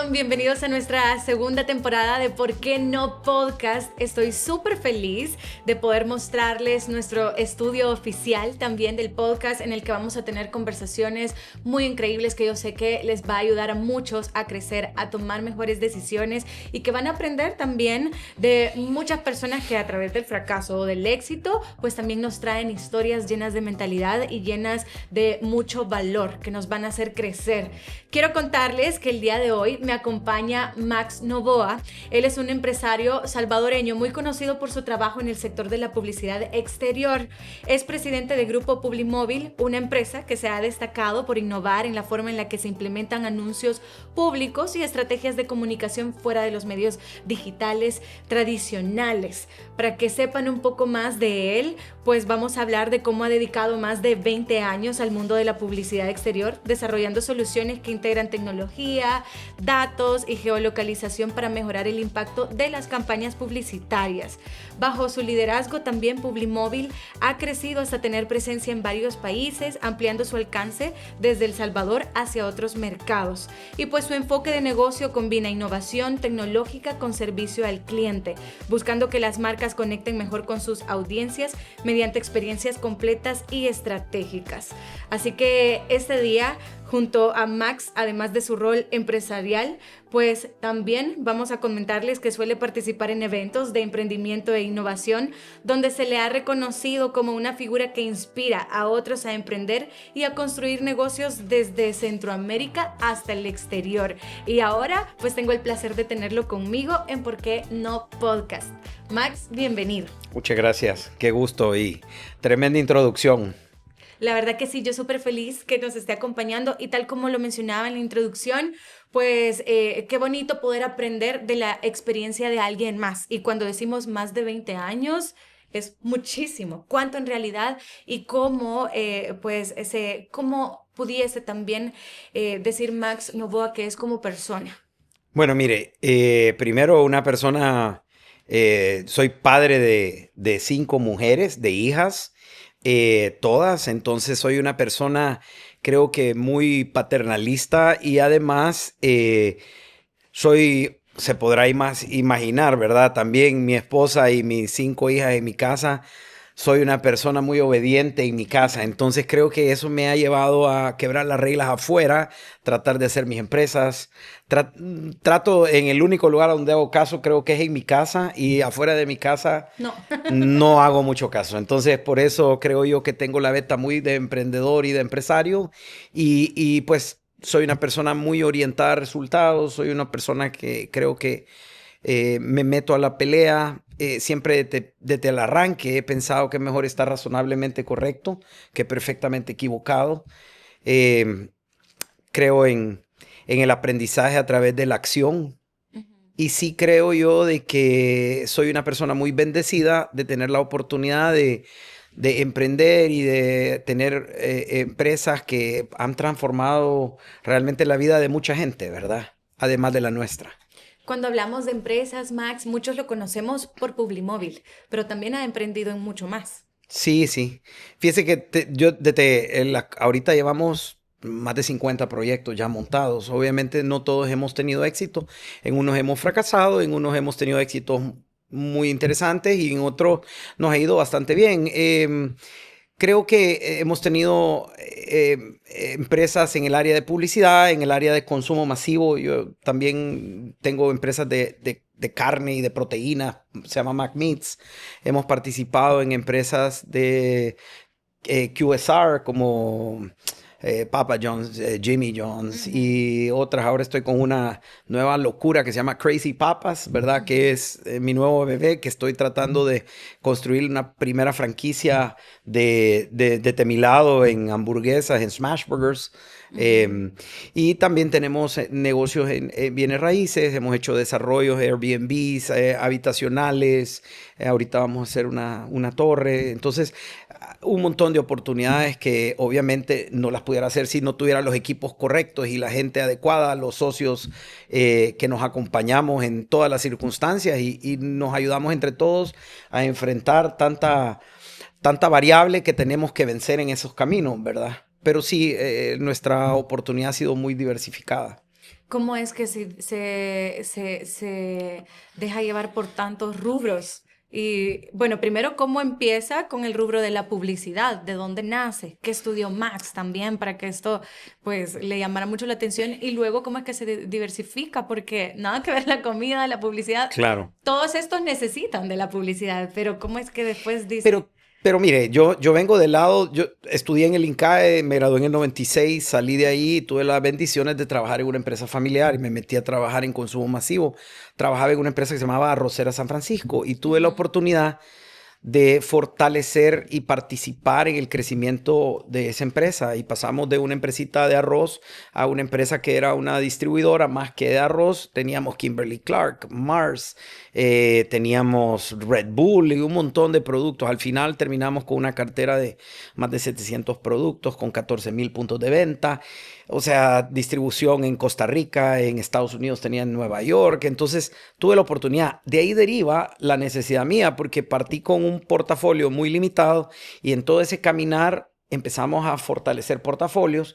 Houston, bienvenidos a nuestra segunda temporada de ¿Por qué no podcast? Estoy súper feliz de poder mostrarles nuestro estudio oficial también del podcast, en el que vamos a tener conversaciones muy increíbles que yo sé que les va a ayudar a muchos a crecer, a tomar mejores decisiones y que van a aprender también de muchas personas que a través del fracaso o del éxito pues también nos traen historias llenas de mentalidad y llenas de mucho valor que nos van a hacer crecer. Quiero contarles que el día de hoy me acompaña Max Novoa. Él es un empresario salvadoreño muy conocido por su trabajo en el sector de la publicidad exterior. Es presidente de Grupo Publimóvil, una empresa que se ha destacado por innovar en la forma en la que se implementan anuncios públicos y estrategias de comunicación fuera de los medios digitales tradicionales. Para que sepan un poco más de él, pues vamos a hablar de cómo ha dedicado más de 20 años al mundo de la publicidad exterior, desarrollando soluciones que integran tecnología, datos y geolocalización para mejorar el impacto de las campañas publicitarias. Bajo su liderazgo también Publimóvil ha crecido hasta tener presencia en varios países, ampliando su alcance desde El Salvador hacia otros mercados. Y pues su enfoque de negocio combina innovación tecnológica con servicio al cliente, buscando que las marcas conecten mejor con sus audiencias mediante experiencias completas y estratégicas. Así que este día, junto a Max, además de su rol empresarial, pues también vamos a comentarles que suele participar en eventos de emprendimiento e innovación, donde se le ha reconocido como una figura que inspira a otros a emprender y a construir negocios desde Centroamérica hasta el exterior. Y ahora, pues tengo el placer de tenerlo conmigo en ¿Por qué no podcast? Max, bienvenido. Muchas gracias, qué gusto y tremenda introducción. La verdad que sí, yo súper feliz que nos esté acompañando y tal como lo mencionaba en la introducción, pues qué bonito poder aprender de la experiencia de alguien más. Y cuando decimos más de 20 años, es muchísimo. ¿Cuánto en realidad? Y cómo, cómo pudiese también decir Max Novoa que es como persona. Bueno, mire, primero una persona, soy padre de 5 mujeres, de hijas, todas, entonces soy una persona creo que muy paternalista y además se podrá imaginar, ¿verdad? También mi esposa y mis 5 hijas en mi casa. Soy una persona muy obediente en mi casa, entonces creo que eso me ha llevado a quebrar las reglas afuera, tratar de hacer mis empresas. Trato en el único lugar donde hago caso, creo que es en mi casa, y afuera de mi casa No. no hago mucho caso. Entonces por eso creo yo que tengo la beta muy de emprendedor y de empresario y pues soy una persona muy orientada a resultados, soy una persona que creo que me meto a la pelea. Siempre desde el arranque he pensado que es mejor estar razonablemente correcto que perfectamente equivocado. Eh, Creo en el aprendizaje a través de la acción. Y sí creo yo de que soy una persona muy bendecida de tener la oportunidad de emprender y de tener empresas que han transformado realmente la vida de mucha gente, ¿verdad? Además de la nuestra. Cuando hablamos de empresas, Max, muchos lo conocemos por Publimóvil, pero también ha emprendido en mucho más. Sí, sí. Fíjese que ahorita llevamos más de 50 proyectos ya montados. Obviamente no todos hemos tenido éxito. En unos hemos fracasado, en unos hemos tenido éxitos muy interesantes y en otros nos ha ido bastante bien. Creo que hemos tenido empresas en el área de publicidad, en el área de consumo masivo. Yo también tengo empresas de carne y de proteína, se llama McMeats. Hemos participado en empresas de QSR como Papa John's, Jimmy John's y otras. Ahora estoy con una nueva locura que se llama Crazy Papas, ¿verdad? Que es mi nuevo bebé, que estoy tratando de construir una primera franquicia de temilado en hamburguesas, en smash burgers. Y también tenemos negocios en bienes raíces, hemos hecho desarrollos, Airbnbs, habitacionales, ahorita vamos a hacer una torre. Entonces, un montón de oportunidades que obviamente no las pudiera hacer si no tuviera los equipos correctos y la gente adecuada, los socios que nos acompañamos en todas las circunstancias y nos ayudamos entre todos a enfrentar tanta variable que tenemos que vencer en esos caminos, ¿verdad? Pero sí, nuestra oportunidad ha sido muy diversificada. ¿Cómo es que se deja llevar por tantos rubros? Y bueno, primero, ¿cómo empieza con el rubro de la publicidad? ¿De dónde nace? ¿Qué estudió Max también para que esto pues le llamara mucho la atención? Y luego, ¿cómo es que se diversifica? Porque nada que ver la comida, la publicidad, Claro. todos estos necesitan de la publicidad, pero ¿cómo es que después dice, Pero, pero mire, yo vengo del lado, yo estudié en el INCAE, me gradué en el 96, salí de ahí, tuve las bendiciones de trabajar en una empresa familiar y me metí a trabajar en consumo masivo. Trabajaba en una empresa que se llamaba Arrocera San Francisco y tuve la ujú, oportunidad de fortalecer y participar en el crecimiento de esa empresa. Y pasamos de una empresita de arroz a una empresa que era una distribuidora más que de arroz. Teníamos Kimberly Clark, Mars, teníamos Red Bull y un montón de productos. Al final terminamos con una cartera de más de 700 productos con 14,000 puntos de venta. O sea, distribución en Costa Rica, en Estados Unidos tenía en Nueva York. Entonces tuve la oportunidad. De ahí deriva la necesidad mía porque partí con un portafolio muy limitado y en todo ese caminar empezamos a fortalecer portafolios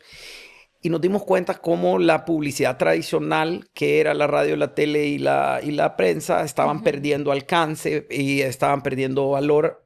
y nos dimos cuenta cómo la publicidad tradicional, que era la radio, la tele y la prensa, estaban ujú. perdiendo alcance y estaban perdiendo valor.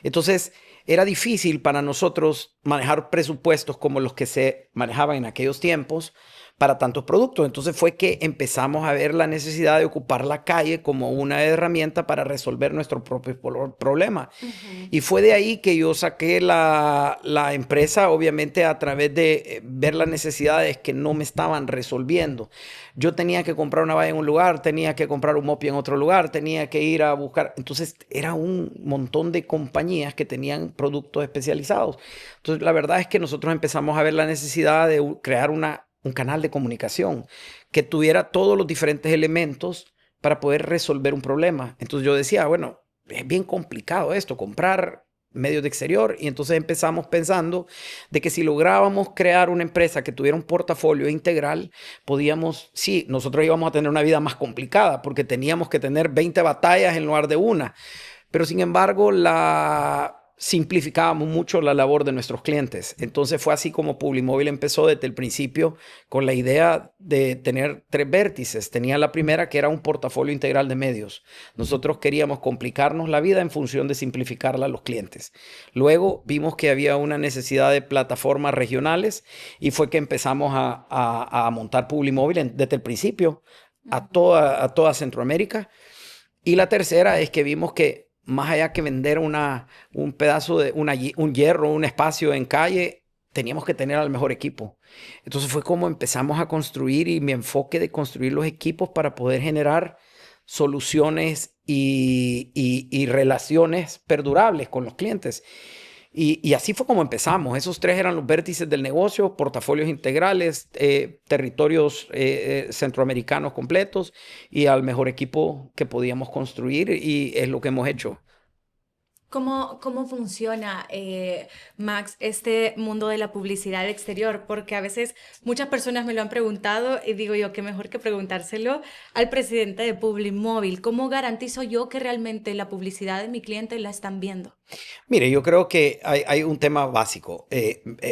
Entonces, era difícil para nosotros manejar presupuestos como los que se manejaban en aquellos tiempos para tantos productos. Entonces fue que empezamos a ver la necesidad de ocupar la calle como una herramienta para resolver nuestro propio problema. Ujú. Y fue de ahí que yo saqué la empresa, obviamente a través de ver las necesidades que no me estaban resolviendo. Yo tenía que comprar una valla en un lugar, tenía que comprar un MOPI en otro lugar, tenía que ir a buscar. Entonces era un montón de compañías que tenían productos especializados. Entonces la verdad es que nosotros empezamos a ver la necesidad de crear un canal de comunicación que tuviera todos los diferentes elementos para poder resolver un problema. Entonces yo decía, bueno, es bien complicado esto, comprar medios de exterior. Y entonces empezamos pensando de que si lográbamos crear una empresa que tuviera un portafolio integral, podíamos, sí, nosotros íbamos a tener una vida más complicada porque teníamos que tener 20 batallas en lugar de una. Pero sin embargo, simplificábamos mucho la labor de nuestros clientes. Entonces fue así como Publimóvil empezó desde el principio con la idea de tener tres vértices. Tenía la primera que era un portafolio integral de medios. Nosotros queríamos complicarnos la vida en función de simplificarla a los clientes. Luego vimos que había una necesidad de plataformas regionales y fue que empezamos a montar Publimóvil desde el principio a toda Centroamérica. Y la tercera es que vimos que más allá que vender un pedazo de un hierro, un espacio en calle, teníamos que tener al mejor equipo. Entonces fue como empezamos a construir y mi enfoque de construir los equipos para poder generar soluciones y relaciones perdurables con los clientes. Y así fue como empezamos. Esos tres eran los vértices del negocio: portafolios integrales, territorios centroamericanos completos y al mejor equipo que podíamos construir, y es lo que hemos hecho. ¿Cómo funciona, Max, este mundo de la publicidad exterior? Porque a veces muchas personas me lo han preguntado y digo yo, qué mejor que preguntárselo al presidente de Publimóvil. ¿Cómo garantizo yo que realmente la publicidad de mi cliente la están viendo? Mire, yo creo que hay un tema básico,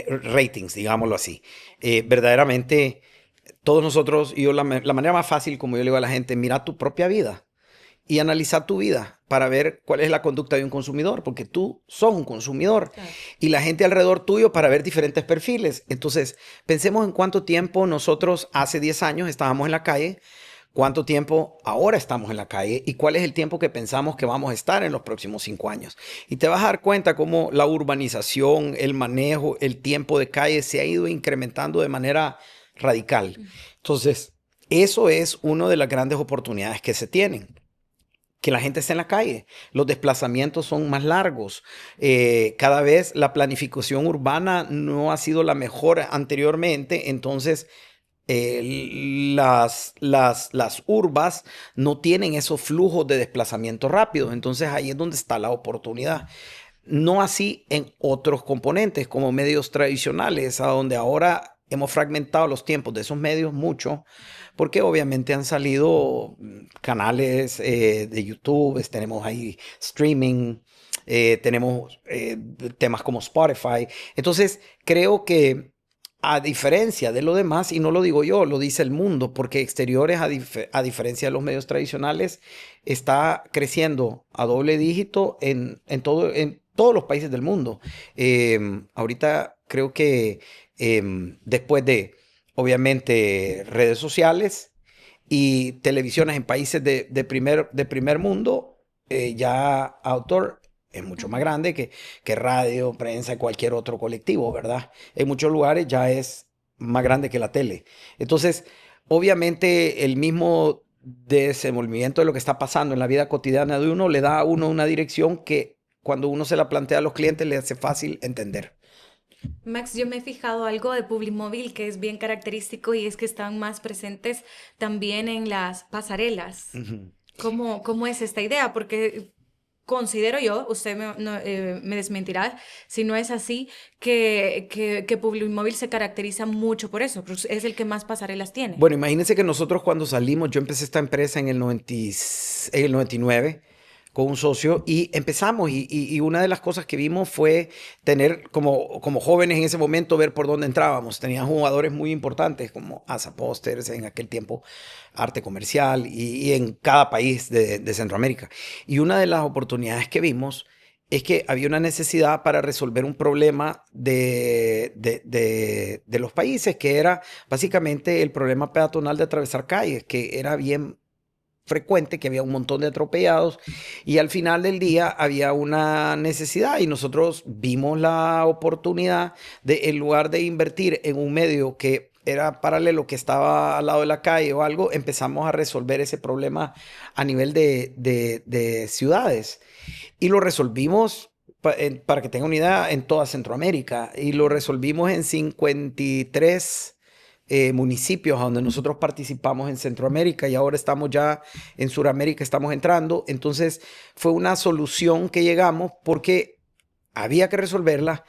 ratings, digámoslo así. Verdaderamente, todos nosotros, y yo la manera más fácil, como yo le digo a la gente, mira tu propia vida y analizar tu vida para ver cuál es la conducta de un consumidor, porque tú sos un consumidor Claro. y la gente alrededor tuyo para ver diferentes perfiles. Entonces, pensemos en cuánto tiempo nosotros hace 10 años estábamos en la calle, cuánto tiempo ahora estamos en la calle y cuál es el tiempo que pensamos que vamos a estar en los próximos 5 años. Y te vas a dar cuenta cómo la urbanización, el manejo, el tiempo de calle se ha ido incrementando de manera radical. Entonces, eso es una de las grandes oportunidades que se tienen, que la gente esté en la calle. Los desplazamientos son más largos. Cada vez la planificación urbana no ha sido la mejor anteriormente. Entonces, las urbas no tienen esos flujos de desplazamiento rápidos. Entonces, ahí es donde está la oportunidad. No así en otros componentes como medios tradicionales, a donde ahora hemos fragmentado los tiempos de esos medios mucho, porque obviamente han salido canales de YouTube, tenemos ahí streaming, tenemos temas como Spotify. Entonces, creo que a diferencia de lo demás, y no lo digo yo, lo dice el mundo, porque exteriores, a diferencia de los medios tradicionales, está creciendo a doble dígito en todos los países del mundo. Ahorita creo que después de, obviamente, redes sociales y televisiones en países de primer mundo, ya outdoor es mucho más grande que radio, prensa, cualquier otro colectivo, ¿verdad? En muchos lugares ya es más grande que la tele. Entonces, obviamente, el mismo desenvolvimiento de lo que está pasando en la vida cotidiana de uno le da a uno una dirección que cuando uno se la plantea a los clientes le hace fácil entender. Max, yo me he fijado algo de Publimóvil que es bien característico y es que están más presentes también en las pasarelas. Ujú. ¿Cómo es esta idea? Porque considero yo, usted me desmentirá si no es así, que Publimóvil se caracteriza mucho por eso, pues es el que más pasarelas tiene. Bueno, imagínense que nosotros cuando salimos, yo empecé esta empresa en el 99 con un socio y empezamos y una de las cosas que vimos fue tener como jóvenes en ese momento ver por dónde entrábamos. Tenían jugadores muy importantes como Asa Posters en aquel tiempo, Arte Comercial y en cada país de Centroamérica. Y una de las oportunidades que vimos es que había una necesidad para resolver un problema de los países, que era básicamente el problema peatonal de atravesar calles, que era bien frecuente, que había un montón de atropellados y al final del día había una necesidad y nosotros vimos la oportunidad de, en lugar de invertir en un medio que era paralelo, que estaba al lado de la calle o algo, empezamos a resolver ese problema a nivel de ciudades y lo resolvimos. Para que tengan una idea, en toda Centroamérica y lo resolvimos en 53 municipios a donde nosotros participamos en Centroamérica y ahora estamos ya en Sudamérica, estamos entrando. Entonces fue una solución que llegamos porque había que resolverla.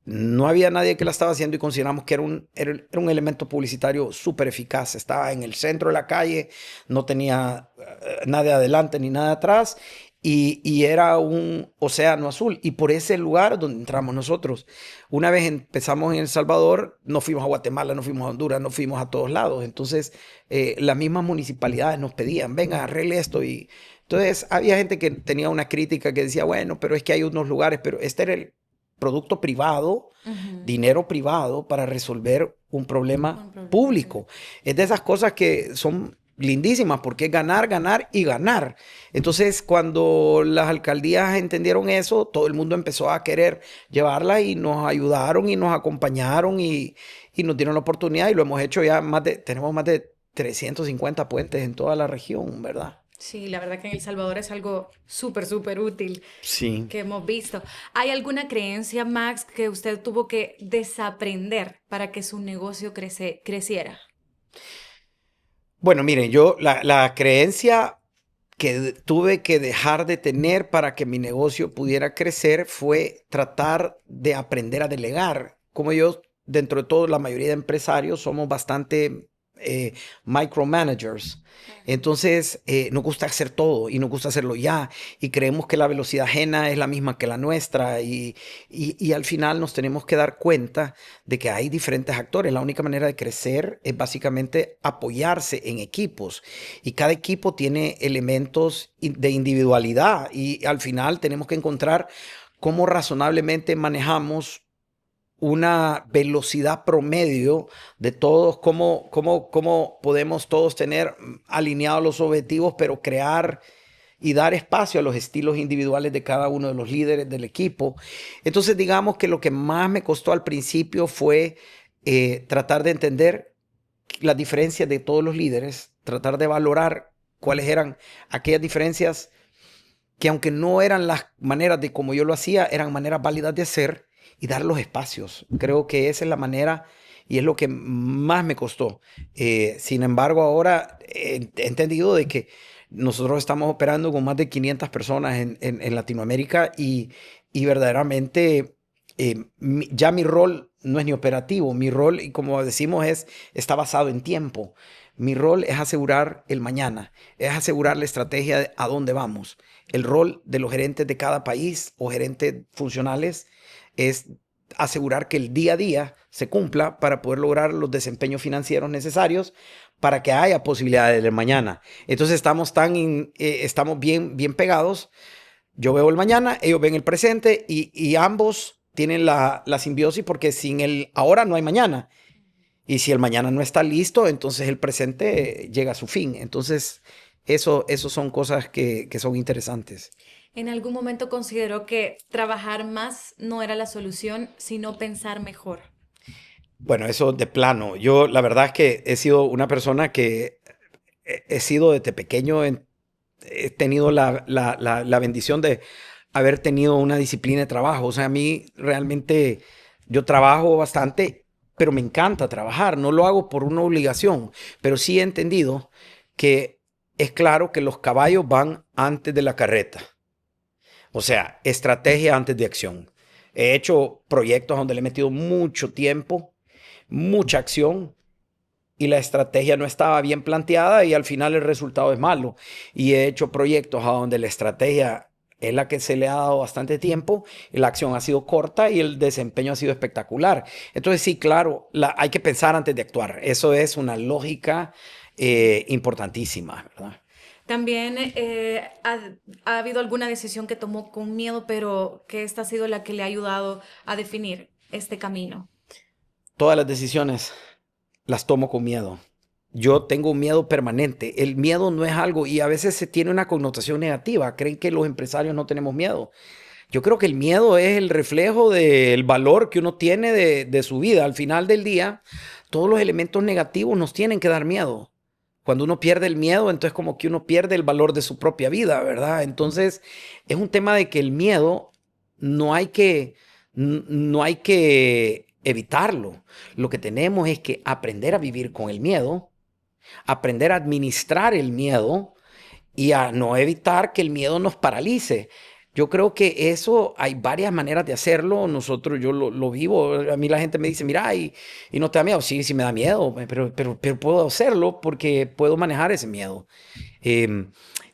No había nadie que la estaba haciendo y consideramos que era un elemento publicitario súper eficaz. Estaba en el centro de la calle, no tenía nada adelante ni nada atrás y era un océano azul. Y por ese lugar donde entramos nosotros. Una vez empezamos en El Salvador, nos fuimos a Guatemala, nos fuimos a Honduras, nos fuimos a todos lados. Entonces, las mismas municipalidades nos pedían, venga, arregle esto. Y entonces había gente que tenía una crítica que decía, bueno, pero es que hay unos lugares, pero este era el producto privado, Ujú. dinero privado para resolver un problema Un problema, sí. público. Es de esas cosas que son lindísimas porque es ganar, ganar y ganar. Entonces, cuando las alcaldías entendieron eso, todo el mundo empezó a querer llevarla y nos ayudaron y nos acompañaron y nos dieron la oportunidad y lo hemos hecho ya tenemos más de 350 puentes en toda la región, ¿verdad? Sí, la verdad que en El Salvador es algo súper, súper útil Sí. que hemos visto. ¿Hay alguna creencia, Max, que usted tuvo que desaprender para que su negocio creciera? Bueno, miren, yo la creencia que tuve que dejar de tener para que mi negocio pudiera crecer fue tratar de aprender a delegar. Como yo, dentro de todo, la mayoría de empresarios somos bastante micromanagers. Entonces, nos gusta hacer todo y nos gusta hacerlo ya. Y creemos que la velocidad ajena es la misma que la nuestra. Y al final nos tenemos que dar cuenta de que hay diferentes actores. La única manera de crecer es básicamente apoyarse en equipos. Y cada equipo tiene elementos de individualidad. Y al final tenemos que encontrar cómo razonablemente manejamos una velocidad promedio de todos, cómo podemos todos tener alineados los objetivos, pero crear y dar espacio a los estilos individuales de cada uno de los líderes del equipo. Entonces, digamos que lo que más me costó al principio fue tratar de entender las diferencias de todos los líderes, tratar de valorar cuáles eran aquellas diferencias que aunque no eran las maneras de como yo lo hacía, eran maneras válidas de hacer y dar los espacios. Creo que esa es la manera y es lo que más me costó. Sin embargo, ahora he entendido de que nosotros estamos operando con más de 500 personas en Latinoamérica y verdaderamente ya mi rol no es ni operativo. Mi rol, y como decimos, está basado en tiempo. Mi rol es asegurar el mañana, es asegurar la estrategia de a dónde vamos. El rol de los gerentes de cada país o gerentes funcionales es asegurar que el día a día se cumpla para poder lograr los desempeños financieros necesarios para que haya posibilidades de mañana. Entonces estamos bien pegados. Yo veo el mañana, ellos ven el presente y ambos tienen la simbiosis porque sin el ahora no hay mañana. Y si el mañana no está listo, entonces el presente llega a su fin. Entonces, eso son cosas que son interesantes. ¿En algún momento consideró que trabajar más no era la solución, sino pensar mejor? Bueno, eso de plano. Yo la verdad es que he sido una persona que he sido desde pequeño, he tenido la bendición de haber tenido una disciplina de trabajo. O sea, a mí realmente yo trabajo bastante, pero me encanta trabajar. No lo hago por una obligación, pero sí he entendido que es claro que los caballos van antes de la carreta. O sea, estrategia antes de acción. He hecho proyectos donde le he metido mucho tiempo, mucha acción y la estrategia no estaba bien planteada y al final el resultado es malo. Y he hecho proyectos a donde la estrategia es la que se le ha dado bastante tiempo y la acción ha sido corta y el desempeño ha sido espectacular. Entonces sí, claro, hay que pensar antes de actuar. Eso es una lógica importantísima, ¿verdad? También ha habido alguna decisión que tomó con miedo, pero que esta ha sido la que le ha ayudado a definir este camino. Todas las decisiones las tomo con miedo. Yo tengo un miedo permanente. El miedo no es algo, y a veces se tiene una connotación negativa. Creen que los empresarios no tenemos miedo. Yo creo que el miedo es el reflejo del valor que uno tiene de su vida. Al final del día, todos los elementos negativos nos tienen que dar miedo. Cuando uno pierde el miedo, entonces como que uno pierde el valor de su propia vida, ¿verdad? Entonces, es un tema de que el miedo no hay que evitarlo. Lo que tenemos es que aprender a vivir con el miedo, aprender a administrar el miedo y a no evitar que el miedo nos paralice. Yo creo que eso hay varias maneras de hacerlo. Yo lo vivo. A mí la gente me dice, mira, y no te da miedo. Sí, sí me da miedo, pero puedo hacerlo porque puedo manejar ese miedo.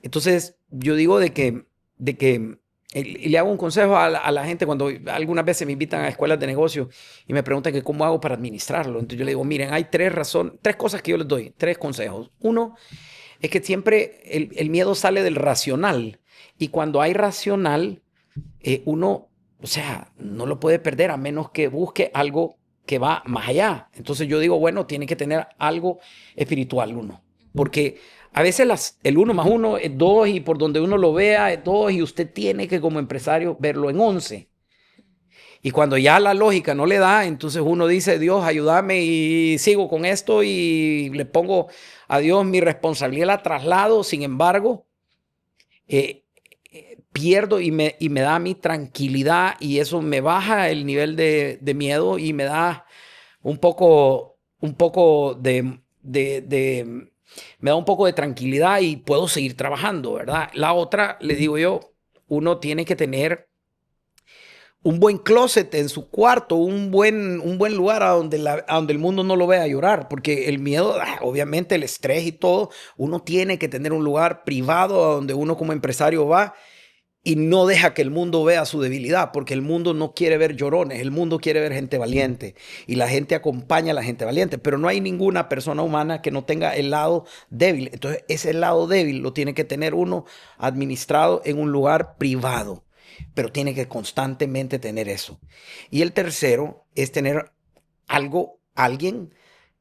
Entonces, yo digo y le hago un consejo a la gente cuando algunas veces me invitan a escuelas de negocio y me preguntan que cómo hago para administrarlo. Entonces yo le digo, miren, hay tres cosas que yo les doy, tres consejos. Uno, es que siempre el miedo sale del racional. Y cuando hay racional, uno, o sea, no lo puede perder a menos que busque algo que va más allá. Entonces yo digo, bueno, tiene que tener algo espiritual uno. Porque a veces el 1 más 1 es 2 y por donde uno lo vea es 2 y usted tiene que como empresario verlo en 11. Y cuando ya la lógica no le da, entonces uno dice, Dios, ayúdame y sigo con esto y le pongo a Dios mi responsabilidad, la traslado. Sin embargo, pierdo y me da mi tranquilidad y eso me baja el nivel de miedo y me da un poco me da un poco de tranquilidad y puedo seguir trabajando, ¿verdad? La otra, le digo yo, uno tiene que tener un buen closet en su cuarto, un buen lugar a donde el mundo no lo vea llorar, porque el miedo, obviamente el estrés y todo, uno tiene que tener un lugar privado a donde uno como empresario va y no deja que el mundo vea su debilidad, porque el mundo no quiere ver llorones, el mundo quiere ver gente valiente y la gente acompaña a la gente valiente, pero no hay ninguna persona humana que no tenga el lado débil. Entonces ese lado débil lo tiene que tener uno administrado en un lugar privado, pero tiene que constantemente tener eso. Y el tercero es tener alguien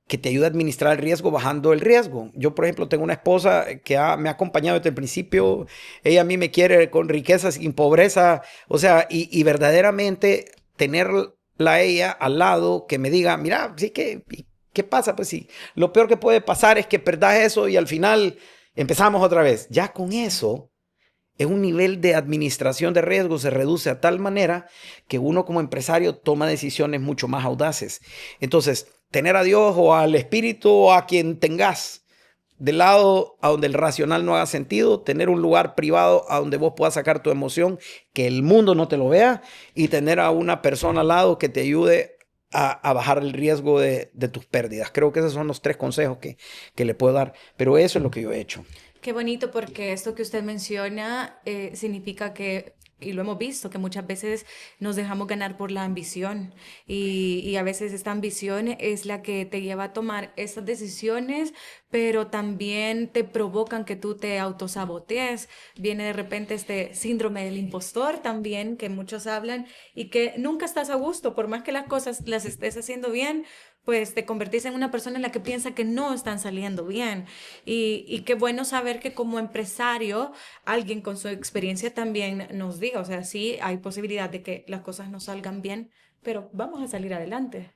que te ayude a administrar el riesgo bajando el riesgo. Yo, por ejemplo, tengo una esposa que me ha acompañado desde el principio. Ella a mí me quiere con riqueza, sin pobreza. O sea, y verdaderamente tenerla a ella al lado que me diga, mira, sí que, ¿qué pasa? Pues sí, lo peor que puede pasar es que perdas eso y al final empezamos otra vez. Ya con eso, es un nivel de administración de riesgo se reduce a tal manera que uno como empresario toma decisiones mucho más audaces. Entonces, tener a Dios o al Espíritu o a quien tengas del lado a donde el racional no haga sentido, tener un lugar privado a donde vos puedas sacar tu emoción, que el mundo no te lo vea, y tener a una persona al lado que te ayude a bajar el riesgo de tus pérdidas. Creo que esos son los tres consejos que le puedo dar, pero eso es lo que yo he hecho. Qué bonito, porque esto que usted menciona significa que y lo hemos visto, que muchas veces nos dejamos ganar por la ambición y a veces esta ambición es la que te lleva a tomar estas decisiones, pero también te provocan que tú te autosabotees. Viene de repente este síndrome del impostor también, que muchos hablan y que nunca estás a gusto, por más que las cosas las estés haciendo bien, pues te convertís en una persona en la que piensa que no están saliendo bien. Y qué bueno saber que como empresario, alguien con su experiencia también nos diga, o sea, sí hay posibilidad de que las cosas no salgan bien, pero vamos a salir adelante.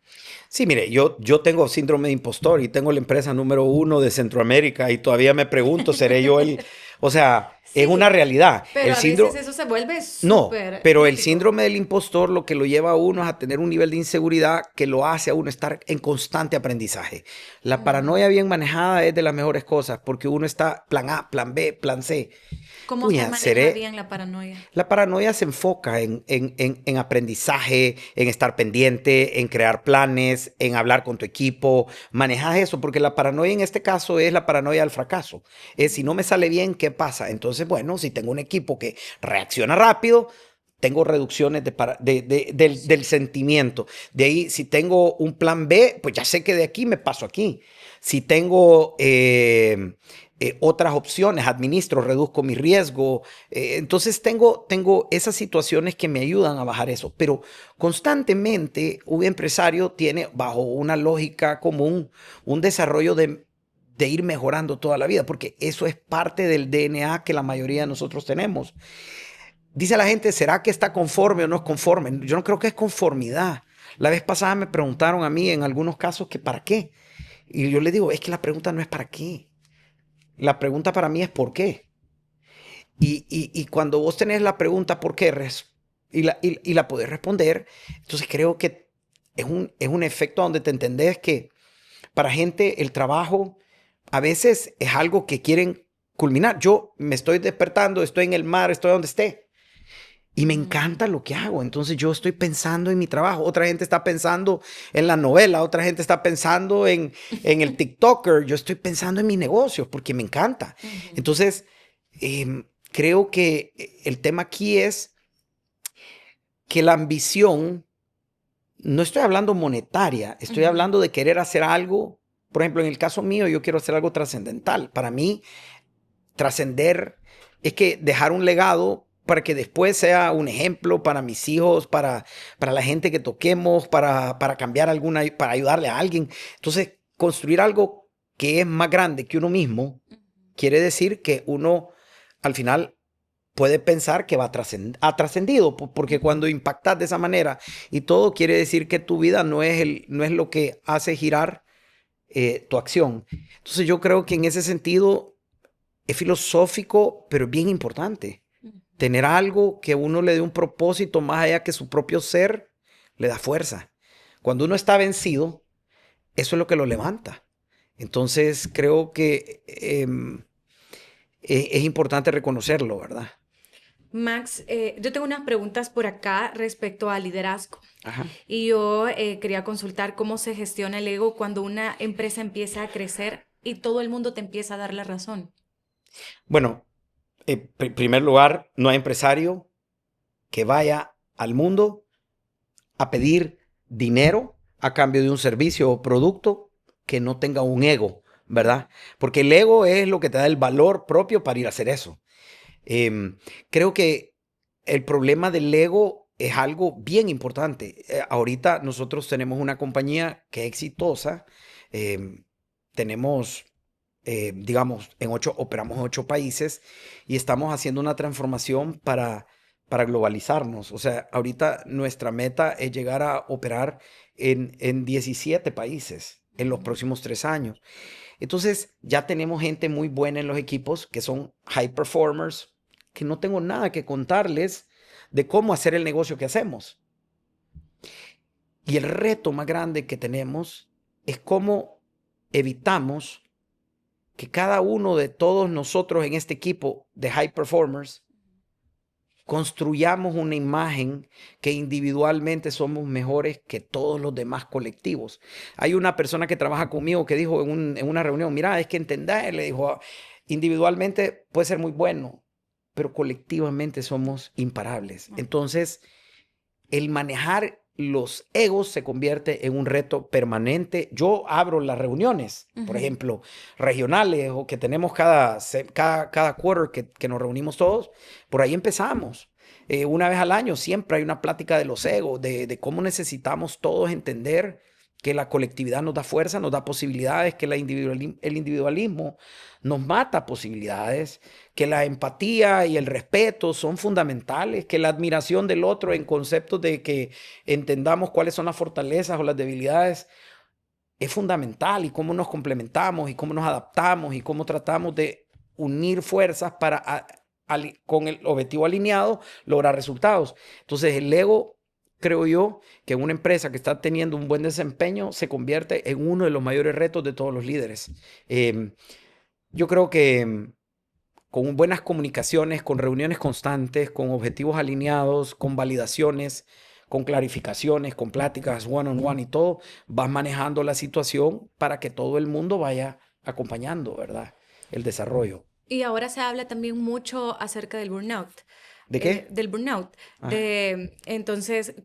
Sí, mire, yo tengo síndrome de impostor y tengo la empresa número uno de Centroamérica y todavía me pregunto, ¿seré yo el...? O sea, es una Sí, realidad. pero El a veces síndrome... eso se vuelve No, súper pero el crítico. síndrome del impostor lo que lo lleva a uno es a tener un nivel de inseguridad que lo hace a uno estar en constante aprendizaje. La paranoia Mm. bien manejada es de las mejores cosas porque uno está plan A, plan B, plan C. ¿Cómo se Puña, maneja seré... bien la paranoia? La paranoia se enfoca en aprendizaje, en estar pendiente, en crear planes, en hablar con tu equipo. Manejas eso, porque la paranoia en este caso es la paranoia del fracaso. Es si no me sale bien, ¿qué pasa? Entonces, bueno, si tengo un equipo que reacciona rápido, tengo reducciones del Sí. sentimiento. De ahí, si tengo un plan B, pues ya sé que de aquí me paso aquí. Si tengo otras opciones, administro, reduzco mi riesgo. Entonces tengo esas situaciones que me ayudan a bajar eso. Pero constantemente un empresario tiene bajo una lógica común un desarrollo de ir mejorando toda la vida, porque eso es parte del DNA que la mayoría de nosotros tenemos. Dice la gente, ¿será que está conforme o no es conforme? Yo no creo que es conformidad. La vez pasada me preguntaron a mí en algunos casos que para qué. Y yo le digo, es que la pregunta no es para qué. La pregunta para mí es por qué. Y cuando vos tenés la pregunta por qué y la podés responder, entonces creo que es un efecto donde te entendés que para gente el trabajo a veces es algo que quieren culminar. Yo me estoy despertando, estoy en el mar, estoy donde esté. Y me Mm. encanta lo que hago. Entonces yo estoy pensando en mi trabajo. Otra gente está pensando en la novela. Otra gente está pensando en el TikToker. Yo estoy pensando en mis negocios porque me encanta. Ujú, Entonces, creo que el tema aquí es que la ambición, no estoy hablando monetaria, estoy ujú. hablando de querer hacer algo. Por ejemplo, en el caso mío, yo quiero hacer algo trascendental. Para mí, trascender es que dejar un legado para que después sea un ejemplo para mis hijos, para la gente que toquemos, para cambiar alguna, para ayudarle a alguien. Entonces, construir algo que es más grande que uno mismo, quiere decir que uno al final puede pensar que ha trascendido, porque Ujú. cuando impactas de esa manera y todo quiere decir que tu vida no es lo que hace girar tu acción. Entonces yo creo que en ese sentido es filosófico, pero es bien importante. Ujú. Tener algo que a uno le dé un propósito más allá que su propio ser, le da fuerza. Cuando uno está vencido, eso es lo que lo levanta. Entonces creo que es importante reconocerlo, ¿verdad? Max, yo tengo unas preguntas por acá respecto al liderazgo Ajá. y yo quería consultar cómo se gestiona el ego cuando una empresa empieza a crecer y todo el mundo te empieza a dar la razón. Bueno, en primer lugar, no hay empresario que vaya al mundo a pedir dinero a cambio de un servicio o producto que no tenga un ego, ¿verdad? Porque el ego es lo que te da el valor propio para ir a hacer eso. Creo que el problema del ego es algo bien importante. Ahorita nosotros tenemos una compañía que es exitosa. Tenemos, digamos, operamos en 8 países y estamos haciendo una transformación para globalizarnos. O sea, ahorita nuestra meta es llegar a operar en 17 países en los Ujú. próximos 3 años. Entonces, ya tenemos gente muy buena en los equipos que son high performers, que no tengo nada que contarles de cómo hacer el negocio que hacemos. Y el reto más grande que tenemos es cómo evitamos que cada uno de todos nosotros en este equipo de high performers construyamos una imagen que individualmente somos mejores que todos los demás colectivos. Hay una persona que trabaja conmigo que dijo en una reunión, mira, es que entender, le dijo, individualmente puede ser muy bueno, pero colectivamente somos imparables. Entonces, el manejar los egos se convierte en un reto permanente. Yo abro las reuniones, por ejemplo, regionales o que tenemos cada quarter que nos reunimos todos. Por ahí empezamos. Una vez al año siempre hay una plática de los egos, de cómo necesitamos todos entender que la colectividad nos da fuerza, nos da posibilidades, que el individualismo nos mata posibilidades, que la empatía y el respeto son fundamentales, que la admiración del otro en conceptos de que entendamos cuáles son las fortalezas o las debilidades es fundamental, y cómo nos complementamos y cómo nos adaptamos y cómo tratamos de unir fuerzas para, con el objetivo alineado, lograr resultados. Entonces el ego, creo yo, que en una empresa que está teniendo un buen desempeño se convierte en uno de los mayores retos de todos los líderes. Yo creo que con buenas comunicaciones, con reuniones constantes, con objetivos alineados, con validaciones, con clarificaciones, con pláticas one-on-one y todo, vas manejando la situación para que todo el mundo vaya acompañando, ¿verdad? El desarrollo. Y ahora se habla también mucho acerca del burnout. ¿De qué? Del burnout. Entonces,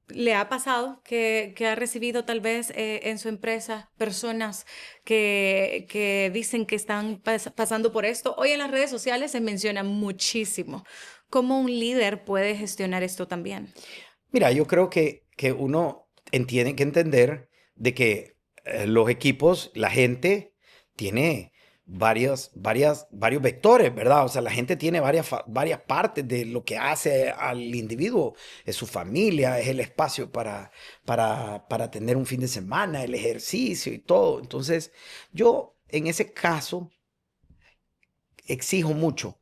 ¿le ha pasado que ha recibido tal vez en su empresa personas que dicen que están pasando por esto? Hoy en las redes sociales se menciona muchísimo. ¿Cómo un líder puede gestionar esto también? Mira, yo creo que uno tiene que entender de que los equipos, la gente tiene varios vectores, ¿verdad? O sea, la gente tiene varias partes de lo que hace al individuo. Es su familia, es el espacio para tener un fin de semana, el ejercicio y todo. Entonces, yo en ese caso exijo mucho,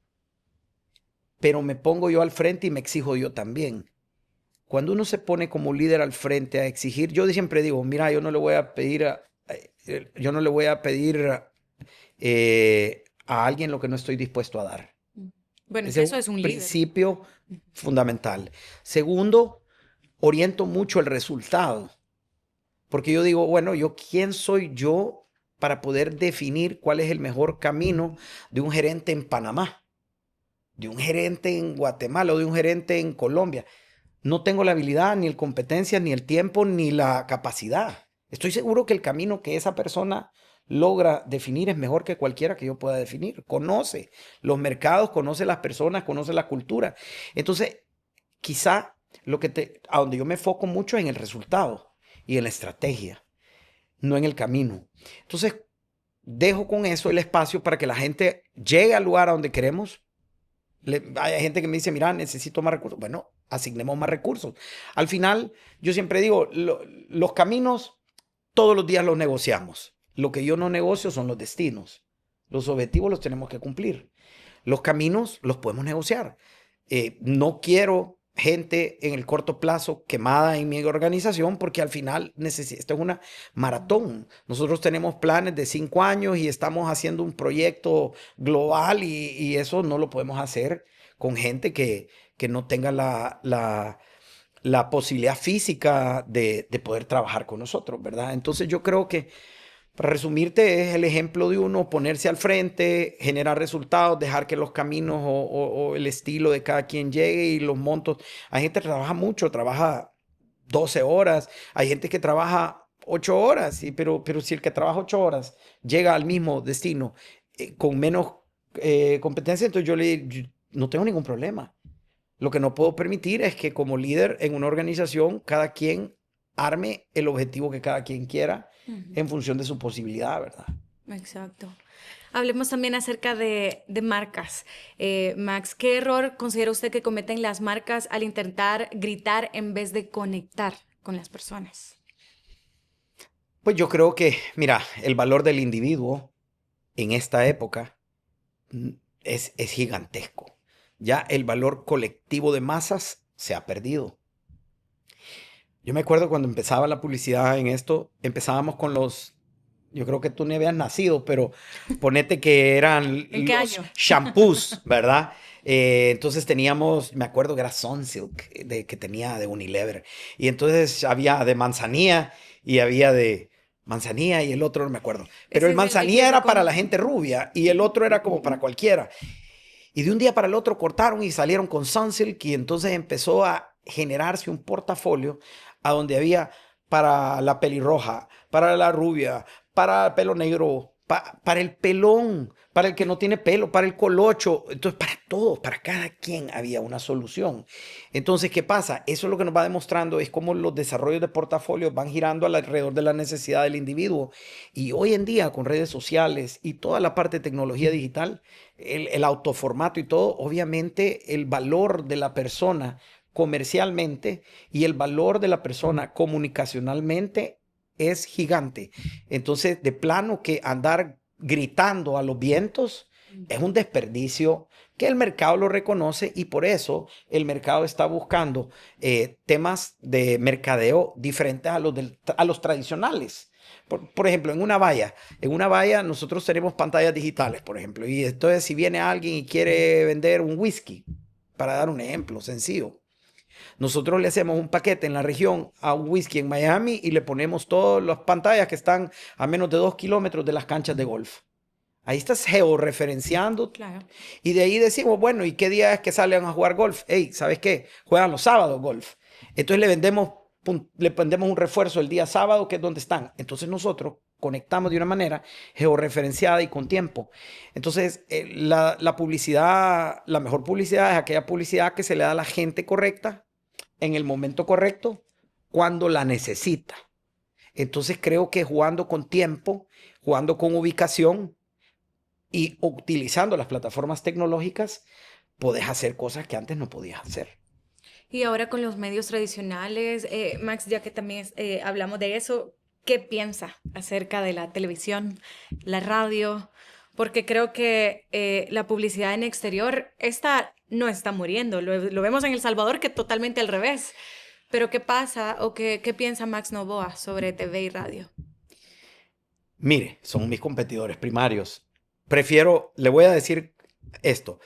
pero me pongo yo al frente y me exijo yo también. Cuando uno se pone como líder al frente a exigir, yo siempre digo, mira, yo no le voy a pedir a alguien lo que no estoy dispuesto a dar. Bueno, Ese eso es un líder. Principio fundamental. Segundo, oriento mucho el resultado. Porque yo digo, bueno, ¿quién soy yo para poder definir cuál es el mejor camino de un gerente en Panamá, de un gerente en Guatemala o de un gerente en Colombia? No tengo la habilidad, ni la competencia, ni el tiempo, ni la capacidad. Estoy seguro que el camino que esa persona logra definir es mejor que cualquiera que yo pueda definir. Conoce los mercados, conoce las personas, conoce la cultura. Entonces, quizá a donde yo me enfoco mucho es en el resultado y en la estrategia, no en el camino. Entonces, dejo con eso el espacio para que la gente llegue al lugar a donde queremos. Hay gente que me dice, mira, necesito más recursos. Bueno, asignemos más recursos. Al final, yo siempre digo, los caminos todos los días los negociamos. Lo que yo no negocio son los destinos. Los objetivos los tenemos que cumplir. Los caminos los podemos negociar. No quiero gente en el corto plazo quemada en mi organización, porque al final esto es una maratón. Nosotros tenemos planes de 5 años y estamos haciendo un proyecto global, y eso no lo podemos hacer con gente que no tenga la posibilidad física de poder trabajar con nosotros, ¿verdad? Entonces yo creo que, para resumirte, es el ejemplo de uno ponerse al frente, generar resultados, dejar que los caminos o el estilo de cada quien llegue, y los montos. Hay gente que trabaja mucho, trabaja 12 horas, hay gente que trabaja 8 horas, pero si el que trabaja 8 horas llega al mismo destino con menos competencia, entonces yo no tengo ningún problema. Lo que no puedo permitir es que como líder en una organización, cada quien arme el objetivo que cada quien quiera en función de su posibilidad, ¿verdad? Exacto. Hablemos también acerca de marcas. Max, ¿qué error considera usted que cometen las marcas al intentar gritar en vez de conectar con las personas? Pues yo creo que, mira, el valor del individuo en esta época es gigantesco. Ya el valor colectivo de masas se ha perdido. Yo me acuerdo cuando empezaba la publicidad en esto, empezábamos con yo creo que tú ni habías nacido, pero ponete que eran ¿En qué los año? shampoos, ¿verdad? Entonces teníamos, me acuerdo que era Sunsilk, que tenía de Unilever. Y entonces había de manzanilla y había de manzanilla, y el otro no me acuerdo. Pero Ese el es el que manzanilla es era para con... la gente rubia y el otro era como para cualquiera. Y de un día para el otro cortaron y salieron con Sunsilk y entonces empezó a generarse un portafolio a donde había para la pelirroja, para la rubia, para el pelo negro, para el pelón, para el que no tiene pelo, para el colocho. Entonces, para todos, para cada quien había una solución. Entonces, ¿qué pasa? Eso es lo que nos va demostrando, es cómo los desarrollos de portafolios van girando alrededor de la necesidad del individuo. Y hoy en día, con redes sociales y toda la parte de tecnología digital, el autoformato y todo, obviamente el valor de la persona comercialmente y el valor de la persona comunicacionalmente es gigante. Entonces, de plano que andar gritando a los vientos es un desperdicio que el mercado lo reconoce y por eso el mercado está buscando temas de mercadeo diferentes a los tradicionales. Por ejemplo, en una valla nosotros tenemos pantallas digitales, por ejemplo, y entonces si viene alguien y quiere vender un whisky, para dar un ejemplo sencillo, nosotros le hacemos un paquete en la región a un whisky en Miami y le ponemos todas las pantallas que están a menos de 2 kilómetros de las canchas de golf. Ahí estás georreferenciando. Claro. Y de ahí decimos, bueno, ¿y qué día es que salen a jugar golf? Hey, ¿sabes qué? Juegan los sábados golf. Entonces le vendemos un refuerzo el día sábado, que es donde están. Entonces nosotros conectamos de una manera georreferenciada y con tiempo. Entonces, la publicidad, la mejor publicidad es aquella publicidad que se le da a la gente correcta, en el momento correcto, cuando la necesita. Entonces creo que jugando con tiempo, jugando con ubicación y utilizando las plataformas tecnológicas, podés hacer cosas que antes no podías hacer. Y ahora con los medios tradicionales, Max, ya que también hablamos de eso, ¿qué piensa acerca de la televisión, la radio? Porque creo que la publicidad en exterior no está muriendo. Lo vemos en El Salvador, que totalmente al revés. Pero ¿qué pasa o qué piensa Max Novoa sobre TV y radio? Mire, son mis competidores primarios. Le voy a decir esto.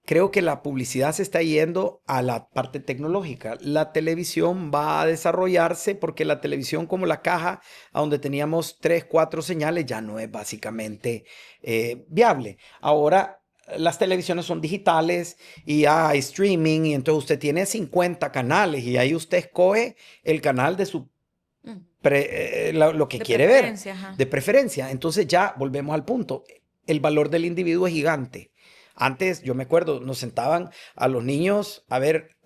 Creo que la publicidad se está yendo a la parte tecnológica. La televisión va a desarrollarse porque la televisión, como la caja, a donde teníamos 3, 4 señales, ya no es básicamente viable. Ahora las televisiones son digitales y hay streaming y entonces usted tiene 50 canales y ahí usted escoge el canal de su lo que De quiere ver, ajá. de preferencia. Entonces ya volvemos al punto. El valor del individuo es gigante. Antes, yo me acuerdo, nos sentaban a los niños a ver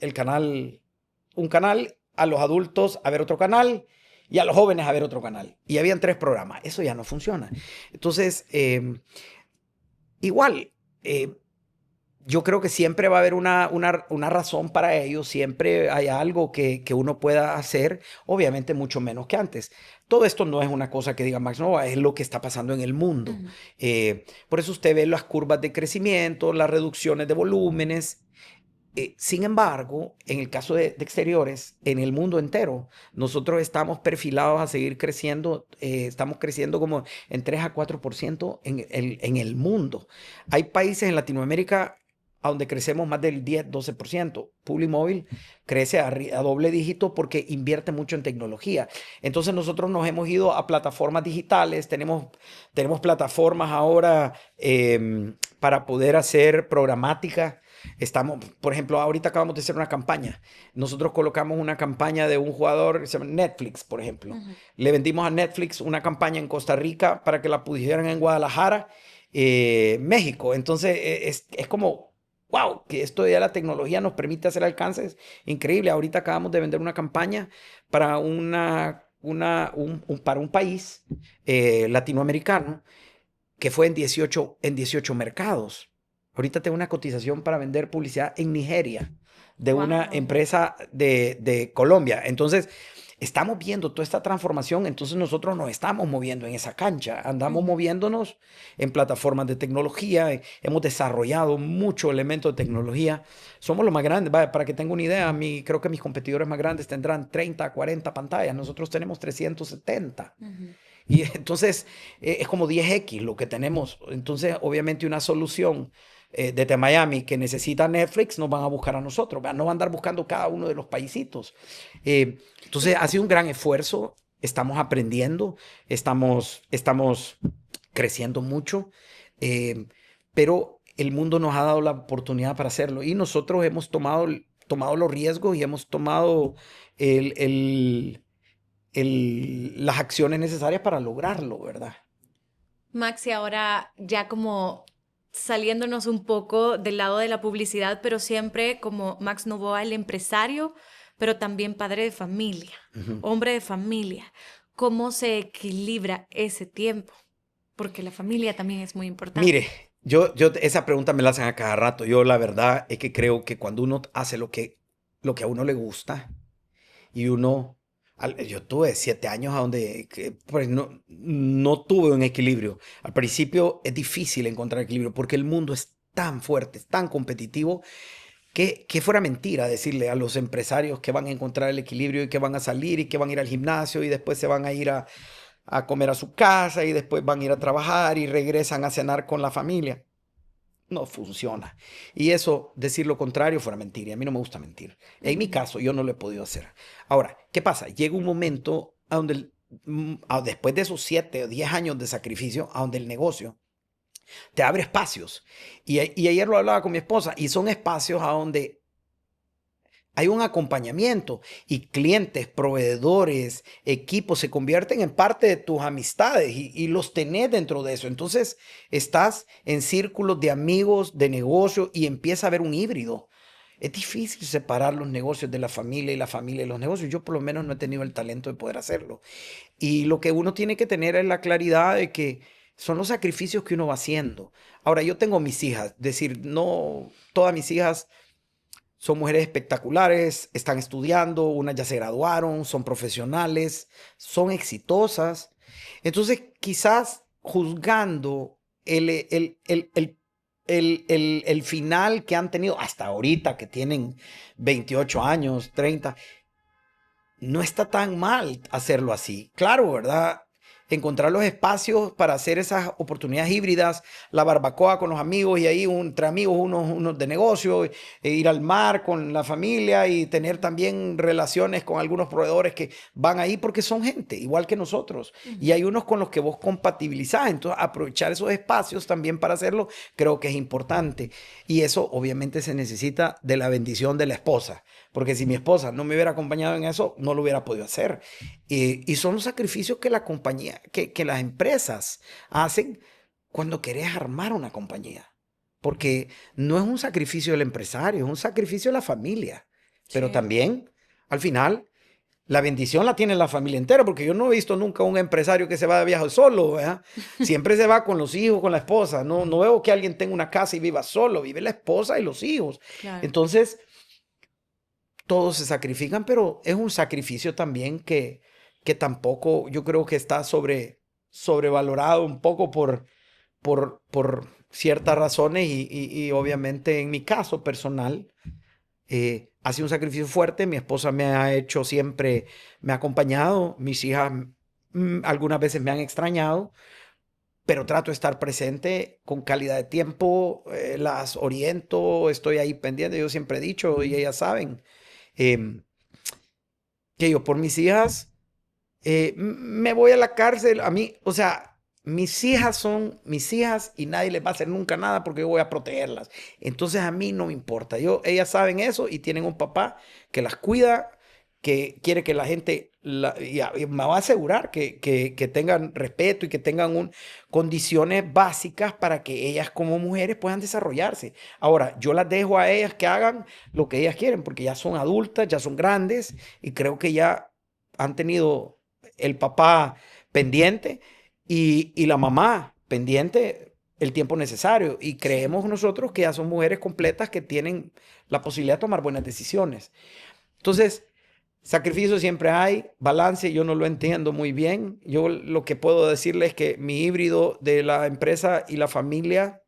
un canal, a los adultos a ver otro canal y a los jóvenes a ver otro canal. Y habían 3 programas. Eso ya no funciona. Entonces, igual, yo creo que siempre va a haber una razón para ello, siempre hay algo que uno pueda hacer, obviamente mucho menos que antes. Todo esto no es una cosa que diga Max Nova, es lo que está pasando en el mundo. Por eso usted ve las curvas de crecimiento, las reducciones de volúmenes. Sin embargo, en el caso de exteriores, en el mundo entero, nosotros estamos perfilados a seguir creciendo, estamos creciendo como en 3 a 4% en el mundo. Hay países en Latinoamérica a donde crecemos más del 10, 12%. Publimóvil crece a doble dígito porque invierte mucho en tecnología. Entonces nosotros nos hemos ido a plataformas digitales, tenemos plataformas ahora para poder hacer programática. Por ejemplo, ahorita acabamos de hacer una campaña. Nosotros colocamos una campaña de un jugador que se llama Netflix, por ejemplo. Le vendimos a Netflix una campaña en Costa Rica para que la pusieran en Guadalajara, México. Entonces es como, wow, que esto de la tecnología nos permite hacer alcances increíbles. Ahorita acabamos de vender una campaña para para un país latinoamericano que fue en 18 mercados. Ahorita tengo una cotización para vender publicidad en Nigeria de una empresa de Colombia. Entonces, estamos viendo toda esta transformación. Entonces, nosotros nos estamos moviendo en esa cancha. Andamos moviéndonos en plataformas de tecnología. Hemos desarrollado muchos elementos de tecnología. Somos los más grandes. Vaya, para que tenga una idea, creo que mis competidores más grandes tendrán 30, 40 pantallas. Nosotros tenemos 370. Y entonces es como 10x lo que tenemos. Entonces, obviamente, una solución desde Miami que necesita Netflix nos van a buscar a nosotros. No van a andar buscando cada uno de los paisitos. Entonces, ha sido un gran esfuerzo. Estamos aprendiendo, estamos creciendo mucho. Pero el mundo nos ha dado la oportunidad para hacerlo y nosotros hemos tomado los riesgos y hemos tomado el, el, las acciones necesarias para lograrlo, ¿verdad? Max, y ahora ya como saliéndonos un poco del lado de la publicidad, pero siempre como Max Novoa, el empresario, pero también padre de familia, hombre de familia. ¿Cómo se equilibra ese tiempo? Porque la familia también es muy importante. Mire, esa pregunta me la hacen a cada rato. Yo la verdad es que creo que cuando uno hace lo que a uno le gusta y uno, yo tuve 7 años a donde pues no tuve un equilibrio. Al principio es difícil encontrar equilibrio porque el mundo es tan fuerte, es tan competitivo que fuera mentira decirle a los empresarios que van a encontrar el equilibrio y que van a salir y que van a ir al gimnasio y después se van a ir a comer a su casa y después van a ir a trabajar y regresan a cenar con la familia. No funciona. Y eso, decir lo contrario, fuera mentira. Y a mí no me gusta mentir. En mi caso, yo no lo he podido hacer. Ahora, ¿qué pasa? Llega un momento a donde, después de esos 7 o 10 años de sacrificio, a donde el negocio te abre espacios. Y ayer lo hablaba con mi esposa, y son espacios a donde hay un acompañamiento y clientes, proveedores, equipos se convierten en parte de tus amistades y los tenés dentro de eso. Entonces estás en círculos de amigos, de negocio y empieza a haber un híbrido. Es difícil separar los negocios de la familia y la familia de los negocios. Yo por lo menos no he tenido el talento de poder hacerlo. Y lo que uno tiene que tener es la claridad de que son los sacrificios que uno va haciendo. Ahora, yo tengo mis hijas, es decir, no todas mis hijas son mujeres espectaculares, están estudiando, unas ya se graduaron, son profesionales, son exitosas. Entonces, quizás juzgando el final que han tenido hasta ahorita, que tienen 28 años, 30, no está tan mal hacerlo así. Claro, ¿verdad? Encontrar los espacios para hacer esas oportunidades híbridas, la barbacoa con los amigos y ahí entre amigos unos de negocio, ir al mar con la familia y tener también relaciones con algunos proveedores que van ahí porque son gente, igual que nosotros. Y hay unos con los que vos compatibilizás. Entonces, aprovechar esos espacios también para hacerlo, creo que es importante. Y eso obviamente se necesita de la bendición de la esposa. Porque si mi esposa no me hubiera acompañado en eso, no lo hubiera podido hacer. Y son los sacrificios que la compañía, que las empresas hacen cuando querés armar una compañía. Porque no es un sacrificio del empresario, es un sacrificio de la familia. Pero Sí. también, al final, la bendición la tiene la familia entera, porque yo no he visto nunca un empresario que se va de viaje solo, ¿verdad? Siempre se va con los hijos, con la esposa. No veo que alguien tenga una casa y viva solo, vive la esposa y los hijos. Claro. Entonces, todos se sacrifican, pero es un sacrificio también que tampoco yo creo que está sobrevalorado un poco por ciertas razones y obviamente en mi caso personal ha sido un sacrificio fuerte. Mi esposa me ha hecho siempre, me ha acompañado, mis hijas algunas veces me han extrañado, pero trato de estar presente con calidad de tiempo, las oriento, estoy ahí pendiente, yo siempre he dicho y ellas saben. em, que yo por mis hijas me voy a la cárcel. A mí, o sea, mis hijas son mis hijas y nadie les va a hacer nunca nada porque yo voy a protegerlas. Entonces a mí no me importa. Ellas saben eso y tienen un papá que las cuida, que quiere que la gente, y me va a asegurar que tengan respeto y que tengan condiciones básicas para que ellas como mujeres puedan desarrollarse. Ahora, yo las dejo a ellas que hagan lo que ellas quieren porque ya son adultas, ya son grandes y creo que ya han tenido el papá pendiente y la mamá pendiente el tiempo necesario. Y creemos nosotros que ya son mujeres completas que tienen la posibilidad de tomar buenas decisiones. Entonces, sacrificio siempre hay, balance yo no lo entiendo muy bien. Yo lo que puedo decirles es que mi híbrido de la empresa y la familia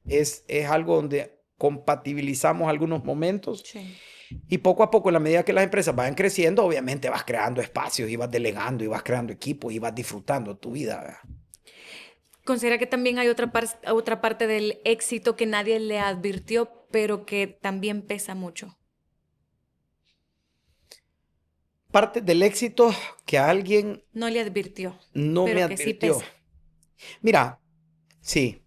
es algo donde compatibilizamos algunos momentos. Sí. Y poco a poco, en la medida que las empresas vayan creciendo, obviamente vas creando espacios y vas delegando y vas creando equipos y vas disfrutando tu vida, ¿verdad? Considera que también hay otra parte del éxito que nadie le advirtió, pero que también pesa mucho. Parte del éxito que alguien No le advirtió, no me pero que sí advirtió. pesa. Mira, sí,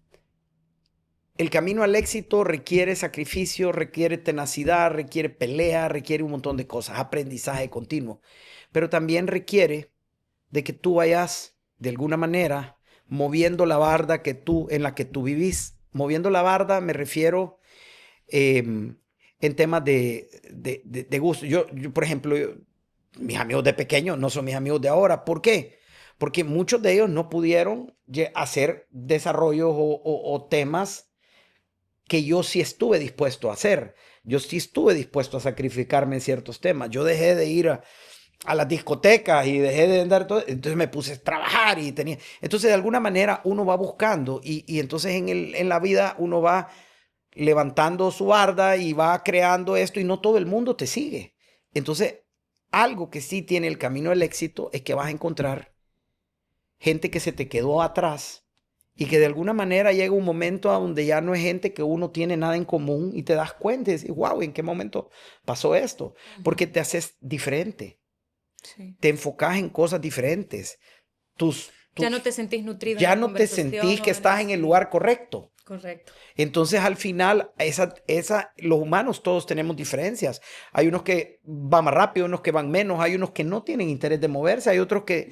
el camino al éxito requiere sacrificio, requiere tenacidad, requiere pelea, requiere un montón de cosas, aprendizaje continuo. Pero también requiere de que tú vayas, de alguna manera, moviendo la barda en la que tú vivís. Moviendo la barda me refiero en temas de gusto. Por ejemplo, mis amigos de pequeño no son mis amigos de ahora. ¿Por qué? Porque muchos de ellos no pudieron hacer desarrollos o temas que yo sí estuve dispuesto a hacer. Yo sí estuve dispuesto a sacrificarme en ciertos temas. Yo dejé de ir a las discotecas y dejé de andar todo. Entonces me puse a trabajar y tenía. Entonces, de alguna manera, uno va buscando y entonces en la vida uno va levantando su barda y va creando esto y no todo el mundo te sigue. Entonces, algo que sí tiene el camino del éxito es que vas a encontrar gente que se te quedó atrás y que de alguna manera llega un momento a donde ya no es gente que uno tiene nada en común y te das cuenta y dices, wow, ¿en qué momento pasó esto? Porque te haces diferente. Sí. Te enfocas en cosas diferentes. Ya no te sentís nutrido. Ya no te sentís que estás en el lugar correcto. Correcto. Entonces, al final, los humanos todos tenemos diferencias. Hay unos que van más rápido, unos que van menos, hay unos que no tienen interés de moverse, hay otros que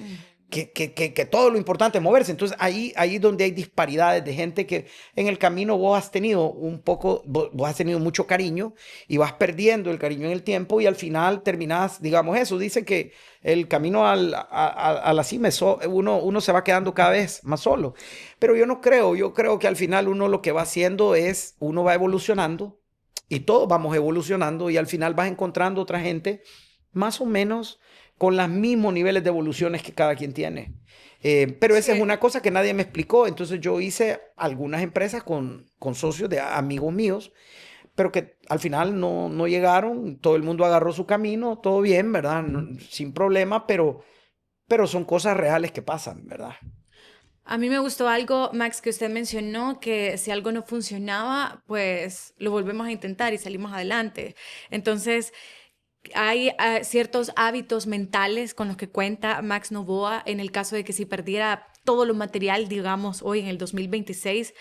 todo lo importante es moverse. Entonces, ahí donde hay disparidades de gente que en el camino vos has tenido vos has tenido mucho cariño y vas perdiendo el cariño en el tiempo y al final terminás, digamos eso. Dicen que el camino a la cima, uno se va quedando cada vez más solo. Pero yo creo que al final uno lo que va haciendo es, uno va evolucionando y todos vamos evolucionando y al final vas encontrando otra gente más o menos con los mismos niveles de evoluciones que cada quien tiene. Pero esa es una cosa que nadie me explicó. Entonces yo hice algunas empresas con socios de amigos míos, pero que al final no llegaron. Todo el mundo agarró su camino, todo bien, ¿verdad? Sin problema, pero son cosas reales que pasan, ¿verdad? A mí me gustó algo, Max, que usted mencionó, que si algo no funcionaba, pues lo volvemos a intentar y salimos adelante. Entonces, hay ciertos hábitos mentales con los que cuenta Max Novoa en el caso de que si perdiera todo lo material, digamos, hoy en el 2026,